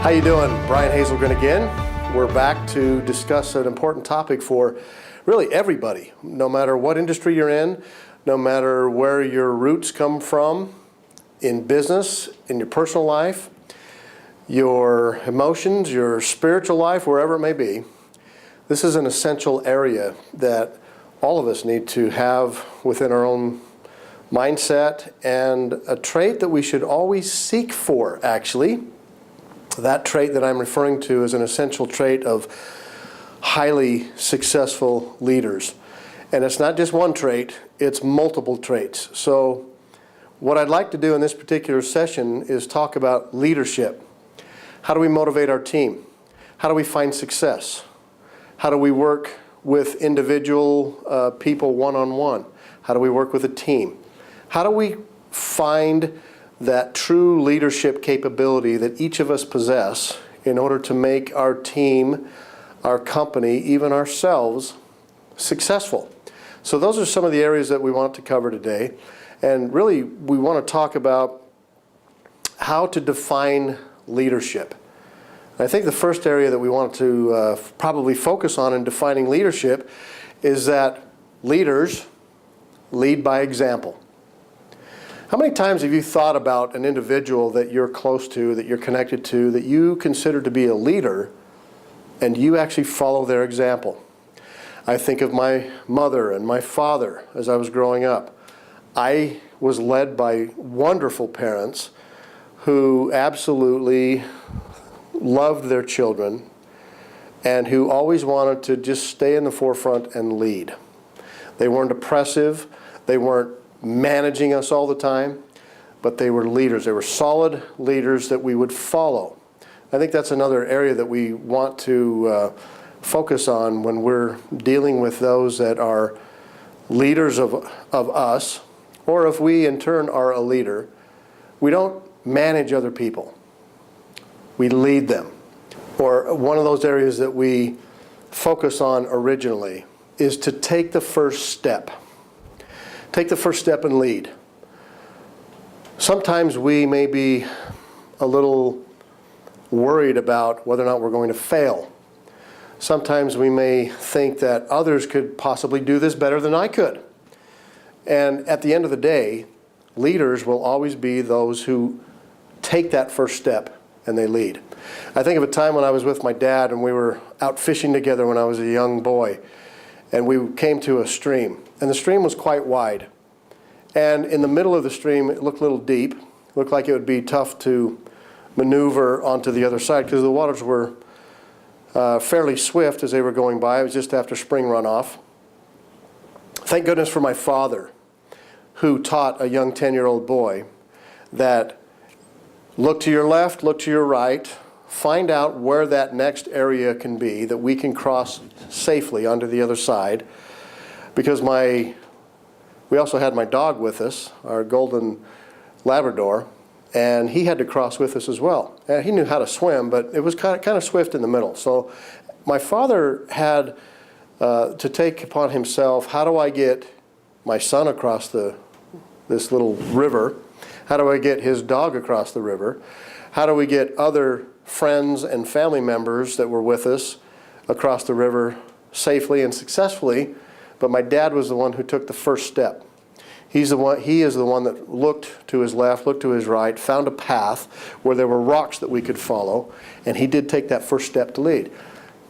How you doing? Brian Hazelgren again. We're back to discuss an important topic for really everybody, no matter what industry you're in, no matter where your roots come from, in business, in your personal life, your emotions, your spiritual life, wherever it may be. This is an essential area that all of us need to have within our own mindset, and a trait that we should always seek for, actually. That trait that I'm referring to is an essential trait of highly successful leaders. And it's not just one trait, it's multiple traits. So what I'd like to do in this particular session is talk about leadership. How do we motivate our team? How do we find success? How do we work with individual people one-on-one? How do we work with a team? How do we find that true leadership capability that each of us possess in order to make our team, our company, even ourselves successful? So those are some of the areas that we want to cover today. And really, we want to talk about how to define leadership. And I think the first area that we want to probably focus on in defining leadership is that leaders lead by example. How many times have you thought about an individual that you're close to, that you're connected to, that you consider to be a leader, and you actually follow their example? I think of my mother and my father as I was growing up. I was led by wonderful parents who absolutely loved their children and who always wanted to just stay in the forefront and lead. They weren't oppressive. They weren't managing us all the time, but they were leaders. They were solid leaders that we would follow. I think that's another area that we want to focus on when we're dealing with those that are leaders of us, or if we in turn are a leader. We don't manage other people. We lead them. Or one of those areas that we focus on originally is to take the first step. Take the first step and lead. Sometimes we may be a little worried about whether or not we're going to fail. Sometimes we may think that others could possibly do this better than I could. And at the end of the day, leaders will always be those who take that first step and they lead. I think of a time when I was with my dad and we were out fishing together when I was a young boy. And we came to a stream. And the stream was quite wide. And in the middle of the stream, it looked a little deep. It looked like it would be tough to maneuver onto the other side because the waters were fairly swift as they were going by. It was just after spring runoff. Thank goodness for my father, who taught a young 10-year-old boy that look to your left, look to your right, find out where that next area can be that we can cross safely onto the other side. Because we also had my dog with us, our golden Labrador, and he had to cross with us as well. And he knew how to swim, but it was kind of swift in the middle. So my father had to take upon himself, how do I get my son across this little river? How do I get his dog across the river? How do we get other friends and family members that were with us across the river safely and successfully? But my dad was the one who took the first step. He is the one that looked to his left, looked to his right, found a path where there were rocks that we could follow, and he did take that first step to lead.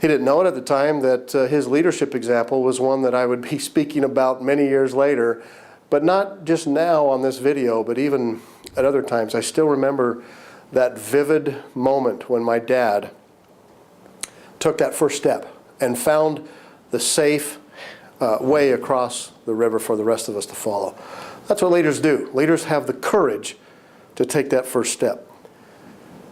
He didn't know it at the time that his leadership example was one that I would be speaking about many years later, but not just now on this video, but even at other times. I still remember that vivid moment when my dad took that first step and found the safe way across the river for the rest of us to follow. That's what leaders do. Leaders have the courage to take that first step.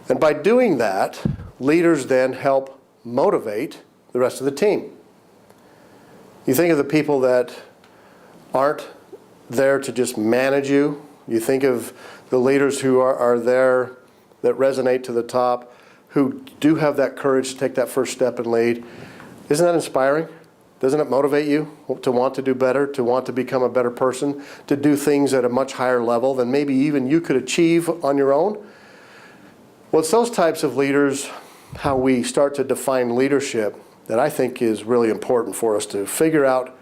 And by doing that, leaders then help motivate the rest of the team. You think of the people that aren't there to just manage you. You think of the leaders who are there that resonate to the top, who do have that courage to take that first step and lead. Isn't that inspiring? Doesn't it motivate you to want to do better, to want to become a better person, to do things at a much higher level than maybe even you could achieve on your own? Well, it's those types of leaders, how we start to define leadership, that I think is really important for us to figure out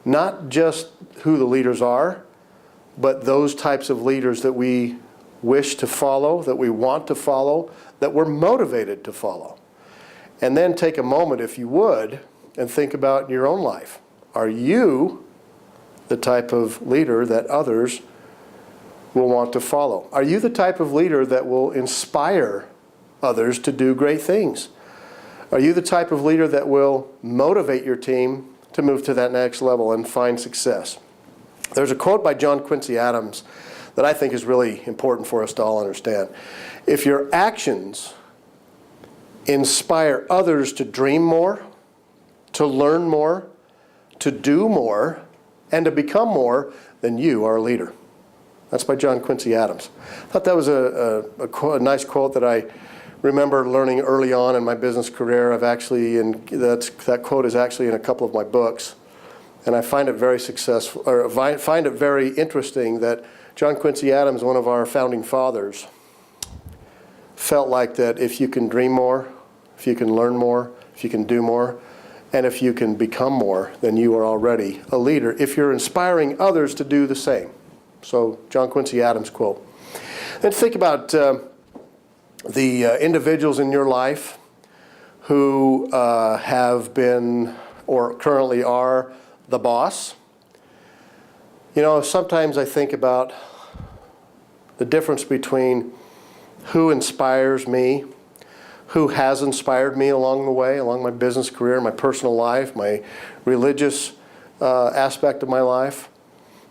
not just who the leaders are, but those types of leaders that we wish to follow, that we want to follow, that we're motivated to follow. And then take a moment, if you would, and think about your own life. Are you the type of leader that others will want to follow? Are you the type of leader that will inspire others to do great things? Are you the type of leader that will motivate your team to move to that next level and find success? There's a quote by John Quincy Adams that I think is really important for us to all understand. If your actions inspire others to dream more, to learn more, to do more, and to become more, then you are a leader. That's by John Quincy Adams. I thought that was a nice quote that I remember learning early on in my business career. That quote is actually in a couple of my books. And I find it very successful, or find it very interesting that John Quincy Adams, one of our founding fathers, felt like that if you can dream more, if you can learn more, if you can do more, and if you can become more, then you are already a leader if you're inspiring others to do the same. So, John Quincy Adams quote. Then think about the individuals in your life who have been or currently are the boss. You know, sometimes I think about the difference between who inspires me, who has inspired me along the way, along my business career, my personal life, my religious aspect of my life,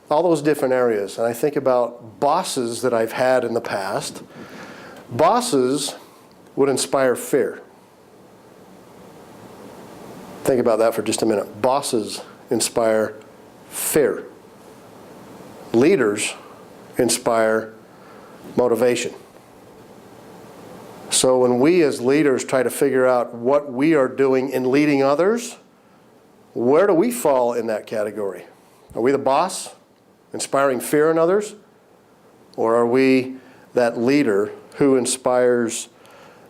all those different areas. And I think about bosses that I've had in the past. Bosses would inspire fear. Think about that for just a minute. Bosses inspire fear. Leaders inspire motivation. So when we as leaders try to figure out what we are doing in leading others, where do we fall in that category? Are we the boss, inspiring fear in others? Or are we that leader who inspires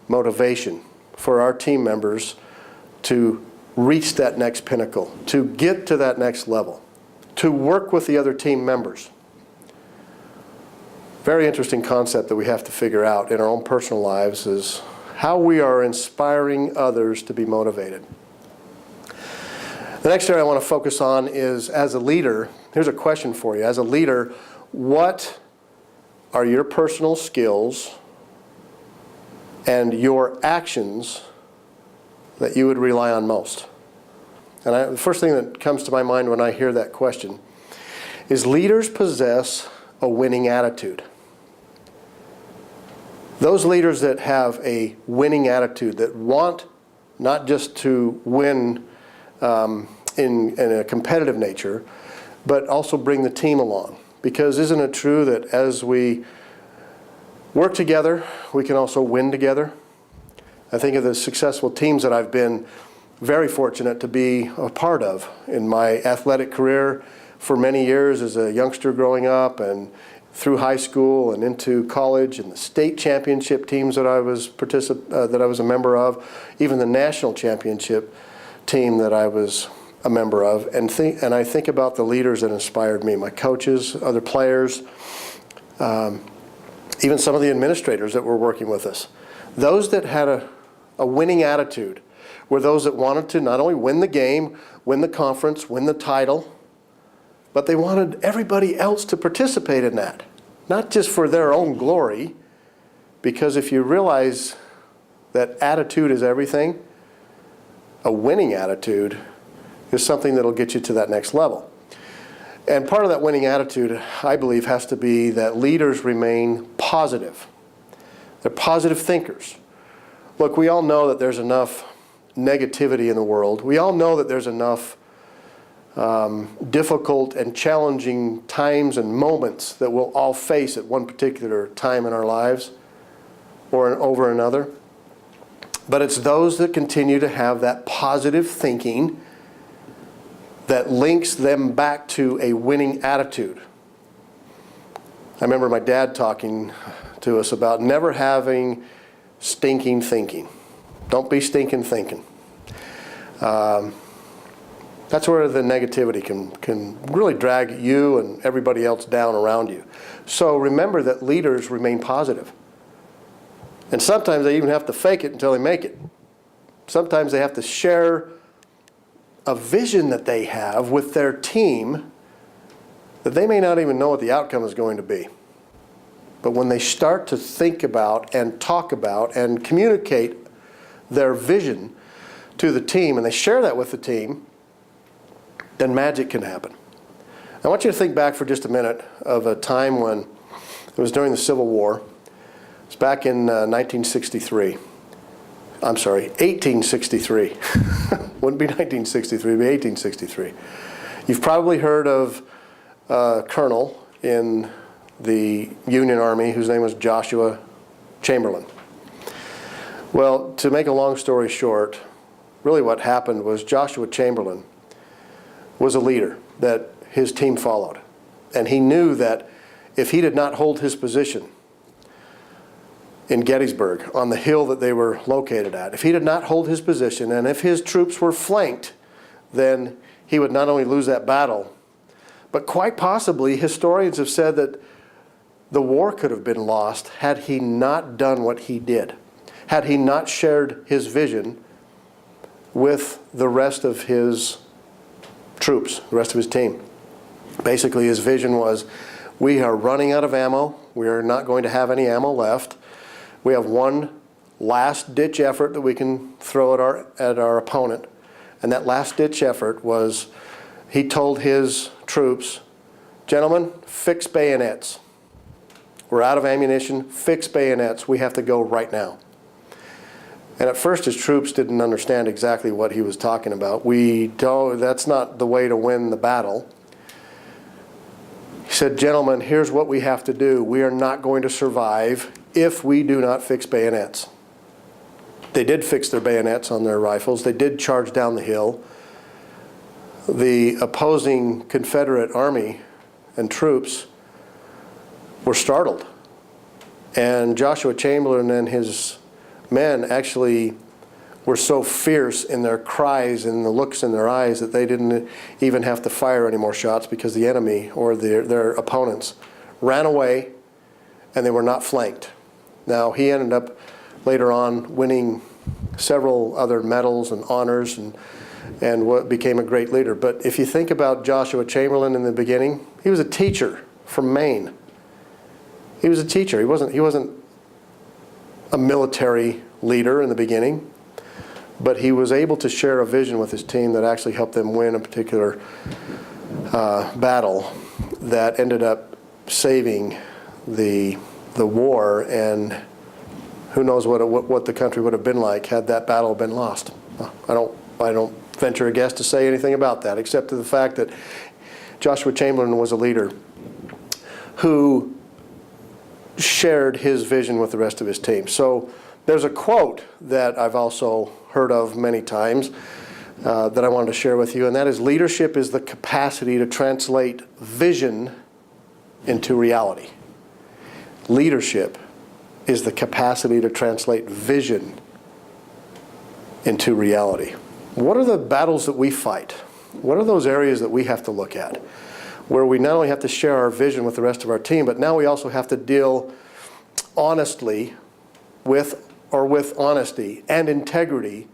motivation for our team members to reach that next pinnacle, to get to that next level, to work with the other team members? Very interesting concept that we have to figure out in our own personal lives is how we are inspiring others to be motivated. The next area I want to focus on is, as a leader, here's a question for you. As a leader, what are your personal skills and your actions that you would rely on most? And the first thing that comes to my mind when I hear that question is leaders possess a winning attitude. Those leaders that have a winning attitude, that want not just to win in a competitive nature, but also bring the team along. Because isn't it true that as we work together, we can also win together? I think of the successful teams that I've been very fortunate to be a part of in my athletic career for many years as a youngster growing up and through high school and into college, and the state championship teams that I was a member of, even the national championship team that I was a member of, and I think about the leaders that inspired me, my coaches, other players, even some of the administrators that were working with us. Those that had a winning attitude were those that wanted to not only win the game, win the conference, win the title, but they wanted everybody else to participate in that, not just for their own glory, because if you realize that attitude is everything, a winning attitude is something that'll get you to that next level. And part of that winning attitude, I believe, has to be that leaders remain positive. They're positive thinkers. Look, we all know that there's enough negativity in the world. We all know that there's enough difficult and challenging times and moments that we'll all face at one particular time in our lives or over another. But it's those that continue to have that positive thinking that links them back to a winning attitude. I remember my dad talking to us about never having stinking thinking. Don't be stinking thinking. That's where the negativity can really drag you and everybody else down around you. So remember that leaders remain positive. And sometimes they even have to fake it until they make it. Sometimes they have to share a vision that they have with their team that they may not even know what the outcome is going to be. But when they start to think about and talk about and communicate their vision to the team and they share that with the team, then magic can happen. I want you to think back for just a minute of a time when it was during the Civil War. It's back in 1963. I'm sorry, 1863. Wouldn't be 1963, it'd be 1863. You've probably heard of a colonel in the Union Army whose name was Joshua Chamberlain. Well, to make a long story short, really what happened was Joshua Chamberlain was a leader that his team followed. And he knew that if he did not hold his position in Gettysburg, on the hill that they were located at, if he did not hold his position and if his troops were flanked, then he would not only lose that battle, but quite possibly historians have said that the war could have been lost had he not done what he did, had he not shared his vision with the rest of his troops, the rest of his team. Basically, his vision was, we are running out of ammo. We are not going to have any ammo left. We have one last-ditch effort that we can throw at our opponent. And that last-ditch effort was, he told his troops, gentlemen, fix bayonets. We're out of ammunition. Fix bayonets. We have to go right now. And at first his troops didn't understand exactly what he was talking about. That's not the way to win the battle. He said, gentlemen, here's what we have to do. We are not going to survive if we do not fix bayonets. They did fix their bayonets on their rifles. They did charge down the hill. The opposing Confederate army and troops were startled. And Joshua Chamberlain and his men actually were so fierce in their cries and the looks in their eyes that they didn't even have to fire any more shots because the enemy or their opponents ran away and they were not flanked. Now, he ended up later on winning several other medals and honors and what became a great leader. But if you think about Joshua Chamberlain in the beginning, he was a teacher from Maine. He was a teacher. He wasn't a military leader in the beginning, but he was able to share a vision with his team that actually helped them win a particular battle that ended up saving the war, and who knows what the country would have been like had that battle been lost. I don't venture a guess to say anything about that, except to the fact that Joshua Chamberlain was a leader who shared his vision with the rest of his team. So there's a quote that I've also heard of many times that I wanted to share with you, and that is, leadership is the capacity to translate vision into reality. Leadership is the capacity to translate vision into reality. What are the battles that we fight? What are those areas that we have to look at, where we not only have to share our vision with the rest of our team, but now we also have to deal honestly with honesty and integrity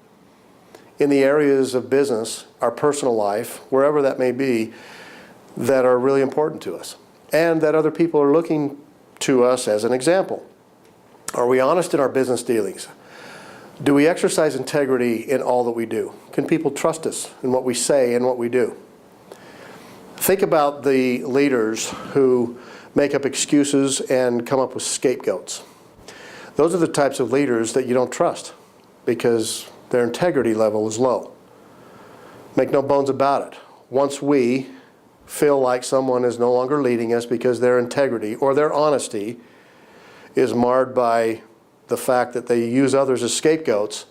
in the areas of business, our personal life, wherever that may be, that are really important to us and that other people are looking to us as an example. Are we honest in our business dealings? Do we exercise integrity in all that we do? Can people trust us in what we say and what we do? Think about the leaders who make up excuses and come up with scapegoats. Those are the types of leaders that you don't trust because their integrity level is low. Make no bones about it. Once we feel like someone is no longer leading us because their integrity or their honesty is marred by the fact that they use others as scapegoats,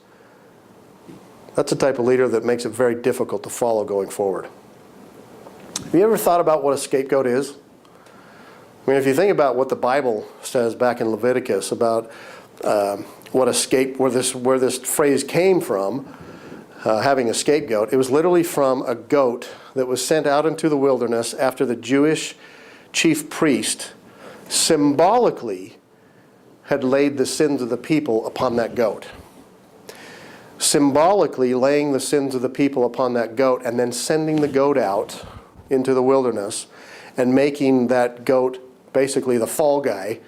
that's the type of leader that makes it very difficult to follow going forward. Have you ever thought about what a scapegoat is? I mean, if you think about what the Bible says back in Leviticus about where this phrase came from, having a scapegoat. It was literally from a goat that was sent out into the wilderness after the Jewish chief priest symbolically had laid the sins of the people upon that goat. Symbolically laying the sins of the people upon that goat and then sending the goat out into the wilderness and making that goat basically the fall guy,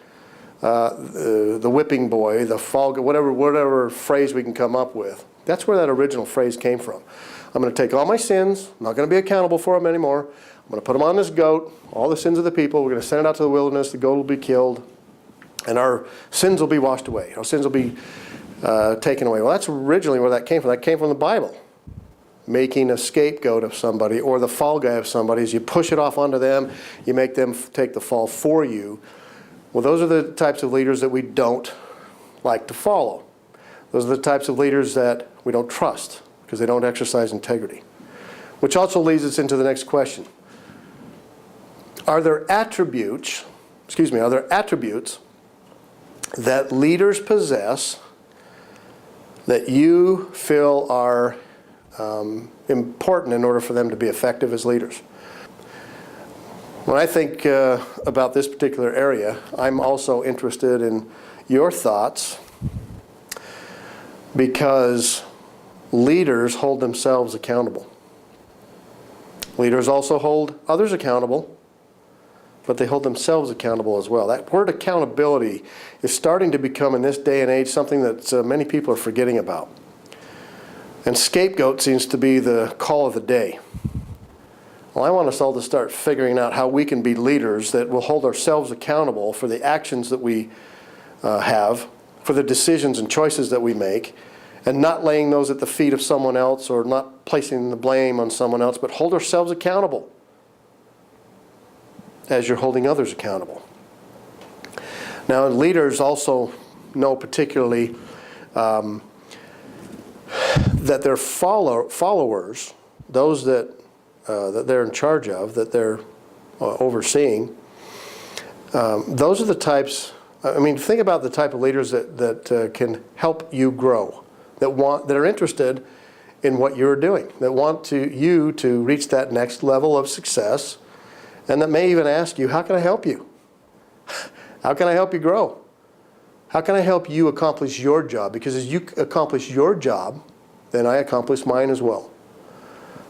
the whipping boy, the fall guy, whatever phrase we can come up with. That's where that original phrase came from. I'm going to take all my sins. I'm not going to be accountable for them anymore. I'm going to put them on this goat, all the sins of the people. We're going to send it out to the wilderness. The goat will be killed. And our sins will be washed away. Our sins will be taken away. Well, that's originally where that came from. That came from the Bible. Making a scapegoat of somebody or the fall guy of somebody is you push it off onto them. You make them take the fall for you. Well, those are the types of leaders that we don't like to follow. Those are the types of leaders that we don't trust because they don't exercise integrity. Which also leads us into the next question. Are there attributes that leaders possess that you feel are important in order for them to be effective as leaders? When I think about this particular area, I'm also interested in your thoughts because leaders hold themselves accountable. Leaders also hold others accountable, but they hold themselves accountable as well. That word accountability is starting to become, in this day and age, something that many people are forgetting about. And scapegoat seems to be the call of the day. Well, I want us all to start figuring out how we can be leaders that will hold ourselves accountable for the actions that we have, for the decisions and choices that we make, and not laying those at the feet of someone else or not placing the blame on someone else, but hold ourselves accountable as you're holding others accountable. Now, leaders also know particularly that their followers, those that they're in charge of, that they're overseeing, those are the types, think about the type of leaders that can help you grow, that are interested in what you're doing, that want you to reach that next level of success, and that may even ask you, how can I help you? How can I help you grow? How can I help you accomplish your job? Because as you accomplish your job, then I accomplish mine as well.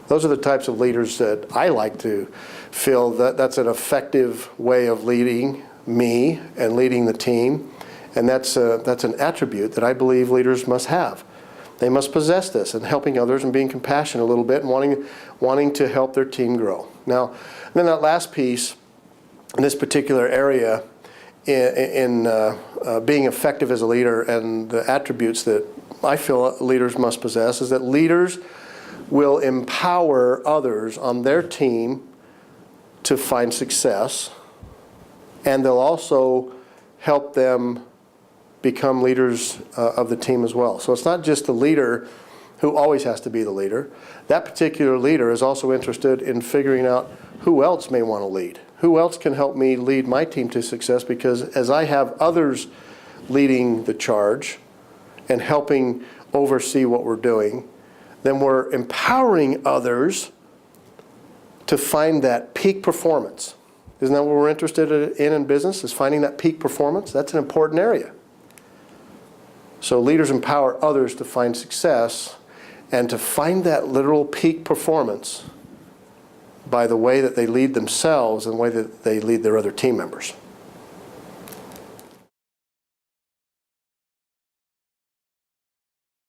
Those are the types of leaders that I like to feel that's an effective way of leading me and leading the team. And that's an attribute that I believe leaders must have. They must possess this and helping others and being compassionate a little bit and wanting to help their team grow. Now, then that last piece in this particular area in being effective as a leader and the attributes that I feel leaders must possess is that leaders will empower others on their team to find success, and they'll also help them become leaders of the team as well. So it's not just the leader who always has to be the leader. That particular leader is also interested in figuring out who else may want to lead. Who else can help me lead my team to success? Because as I have others leading the charge and helping oversee what we're doing, then we're empowering others to find that peak performance. Isn't that what we're interested in business, is finding that peak performance? That's an important area. So leaders empower others to find success and to find that literal peak performance by the way that they lead themselves and the way that they lead their other team members.